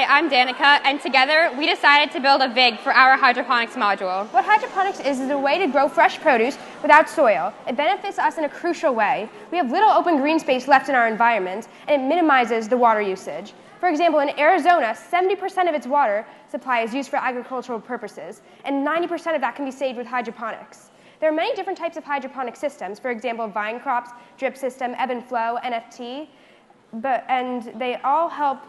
I'm Danica, and together we decided to build a VIG for our hydroponics module. What hydroponics is a way to grow fresh produce without soil. It benefits us in a crucial way. We have little open green space left in our environment, and it minimizes the water usage. For example, in Arizona, 70% of its water supply is used for agricultural purposes, and 90% of that can be saved with hydroponics. There are many different types of hydroponic systems, for example, vine crops, drip system, ebb and flow, NFT, and they all help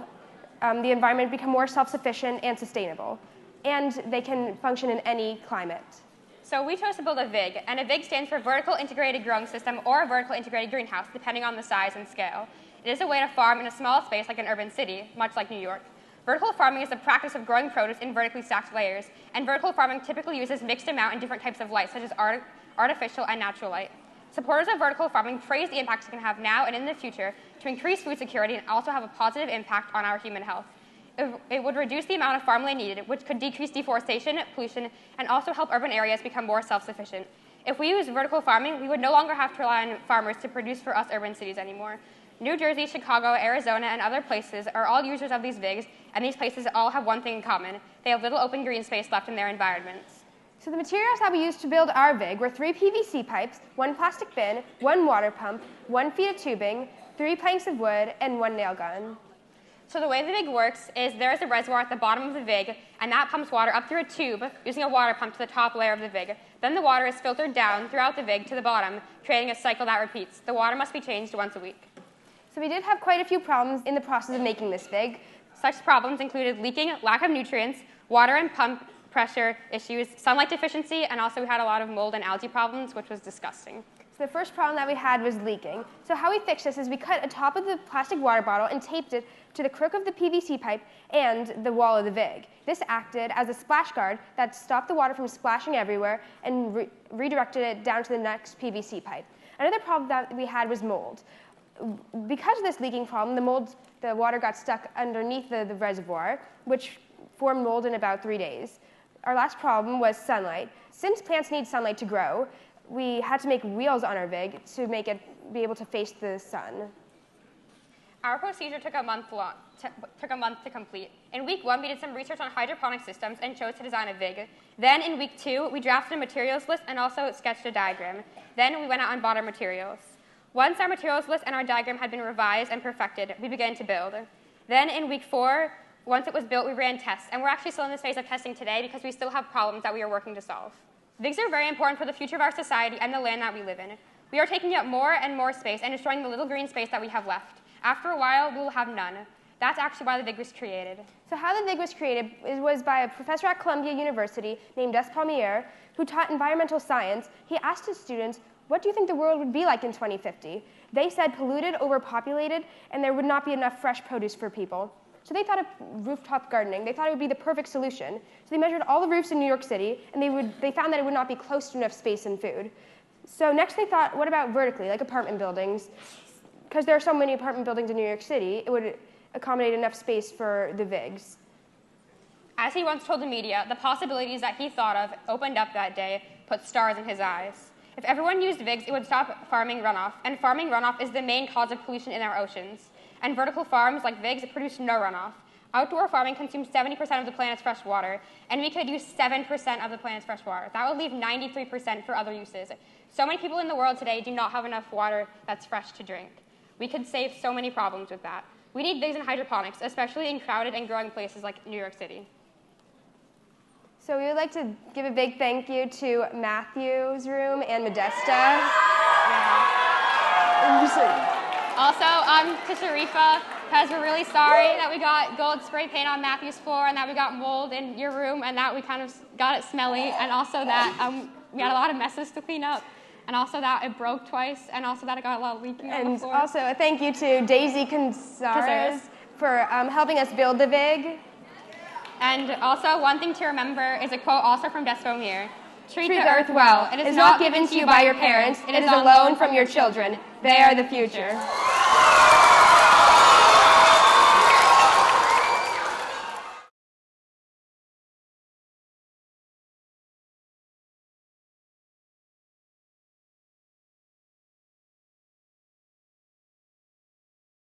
the environment become more self-sufficient and sustainable, and they can function in any climate. So we chose to build a VIG, and a VIG stands for Vertical Integrated Growing System or a Vertical Integrated Greenhouse, depending on the size and scale. It is a way to farm in a small space like an urban city, much like New York. Vertical farming is the practice of growing produce in vertically stacked layers, and vertical farming typically uses mixed amount and different types of light, such as artificial and natural light. Supporters of vertical farming praise the impacts it can have now and in the future to increase food security and also have a positive impact on our human health. It would reduce the amount of farmland needed, which could decrease deforestation, pollution, and also help urban areas become more self-sufficient. If we use vertical farming, we would no longer have to rely on farmers to produce for us urban cities anymore. New Jersey, Chicago, Arizona, and other places are all users of these VIGs, and these places all have one thing in common. They have little open green space left in their environments. So the materials that we used to build our VIG were 3 PVC pipes, 1 plastic bin, 1 water pump, 1 feet of tubing, 3 planks of wood, and 1 nail gun. So the way the VIG works is there is a reservoir at the bottom of the VIG, and that pumps water up through a tube using a water pump to the top layer of the VIG. Then the water is filtered down throughout the VIG to the bottom, creating a cycle that repeats. The water must be changed once a week. So we did have quite a few problems in the process of making this VIG. Such problems included leaking, lack of nutrients, water and pump pressure issues, sunlight deficiency, and also we had a lot of mold and algae problems, which was disgusting. So the first problem that we had was leaking. So how we fixed this is we cut a top of the plastic water bottle and taped it to the crook of the PVC pipe and the wall of the VIG. This acted as a splash guard that stopped the water from splashing everywhere and redirected it down to the next PVC pipe. Another problem that we had was mold. Because of this leaking problem, the water got stuck underneath the reservoir, which formed mold in about 3 days. Our last problem was sunlight. Since plants need sunlight to grow, we had to make wheels on our VIG to make it be able to face the sun. Our procedure took a month to complete. In week 1, we did some research on hydroponic systems and chose to design a VIG. Then in week 2, we drafted a materials list and also sketched a diagram. Then we went out and bought our materials. Once our materials list and our diagram had been revised and perfected, we began to build. Then in week 4, once it was built, we ran tests, and we're actually still in this phase of testing today because we still have problems that we are working to solve. VIGs are very important for the future of our society and the land that we live in. We are taking up more and more space and destroying the little green space that we have left. After a while, we will have none. That's actually why the VIG was created. So how the VIG was created was by a professor at Columbia University named Des Palmier, who taught environmental science. He asked his students, what do you think the world would be like in 2050? They said polluted, overpopulated, and there would not be enough fresh produce for people. So they thought of rooftop gardening. They thought it would be the perfect solution. So they measured all the roofs in New York City, and they found that it would not be close to enough space and food. So next they thought, what about vertically, like apartment buildings? Because there are so many apartment buildings in New York City, it would accommodate enough space for the VIGs. As he once told the media, the possibilities that he thought of opened up that day, put stars in his eyes. If everyone used VIGs, it would stop farming runoff, and farming runoff is the main cause of pollution in our oceans. And vertical farms like VIGs produce no runoff. Outdoor farming consumes 70% of the planet's fresh water, and we could use 7% of the planet's fresh water. That would leave 93% for other uses. So many people in the world today do not have enough water that's fresh to drink. We could save so many problems with that. We need VIGs in hydroponics, especially in crowded and growing places like New York City. So we would like to give a big thank you to Matthew's room and Modesta. Also, to Sharifa, because we're really sorry that we got gold spray paint on Matthew's floor and that we got mold in your room and that we kind of got it smelly, and also that we had a lot of messes to clean up, and also that it broke twice, and also that it got a lot of leaking on the floor. And also a thank you to Daisy Cazares for helping us build the VIG. And also, one thing to remember is a quote also from Des Palmier. Treat the earth well. It is not given to you by your parents. It is a loan from your children. They are the future.